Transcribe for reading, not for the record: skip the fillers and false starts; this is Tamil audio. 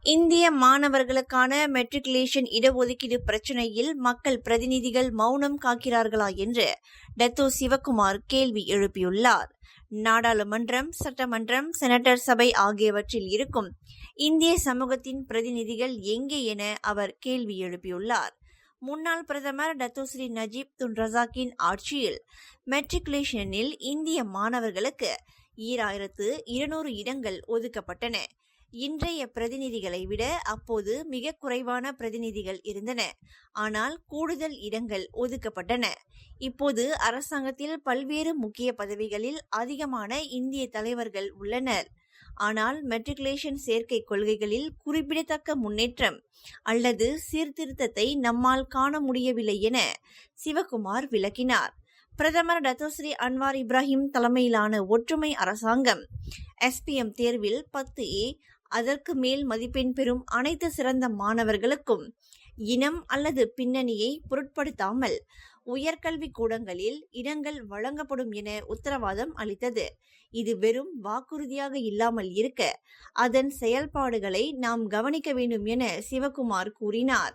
இந்திய மாணவர்களுக்கான மெட்ரிகுலேஷன் இடஒதுக்கீடு பிரச்சினையில் மக்கள் பிரதிநிதிகள் மௌனம் காக்கிறார்களா என்று டத்தோ சிவக்குமார் கேள்வி எழுப்பியுள்ளார். நாடாளுமன்றம், சட்டமன்றம், செனட்டர் சபை ஆகியவற்றில் இருக்கும் இந்திய சமூகத்தின் பிரதிநிதிகள் எங்கே என அவர் கேள்வி எழுப்பியுள்ளார். முன்னாள் பிரதமர் டத்தோ ஸ்ரீ நஜீப் துன் ரசாக்கின் ஆட்சியில் மெட்ரிகுலேஷனில் இந்திய மாணவர்களுக்கு 2200 இடங்கள் ஒதுக்கப்பட்டன. இன்றைய பிரதிநிதிகளை விட அப்போது மிக குறைவான பிரதிநிதிகள் இருந்தன. ஆனால் கூடுதல் இடங்கள் ஒதுக்கப்பட்டன. இப்போது அரசாங்கத்தில் பல்வேறு முக்கிய பதவிகளில் அதிகமான இந்திய தலைவர்கள் உள்ளனர். ஆனால் மெட்ரிகுலேஷன் சேர்க்கை கொள்கைகளில் குறிப்பிடத்தக்க முன்னேற்றம் அல்லது சீர்திருத்தத்தை நம்மால் காண முடியவில்லை என சிவக்குமார் விளக்கினார். பிரதமர் டத்தோ ஸ்ரீ அன்வார் இப்ராஹிம் தலைமையிலான ஒற்றுமை அரசாங்கம் SPM தேர்வில் 10A அதற்கு மேல் மதிப்பெண் பெறும் அனைத்து சிறந்த மாணவர்களுக்கும் இனம் அல்லது பின்னணியை பொருட்படுத்தாமல் உயர்கல்வி கூடங்களில் இடங்கள் வழங்கப்படும் என உத்தரவாதம் அளித்தது. இது வெறும் வாக்குறுதியாக இல்லாமல் இருக்க அதன் செயல்பாடுகளை நாம் கவனிக்க வேண்டும் என சிவக்குமார் கூறினார்.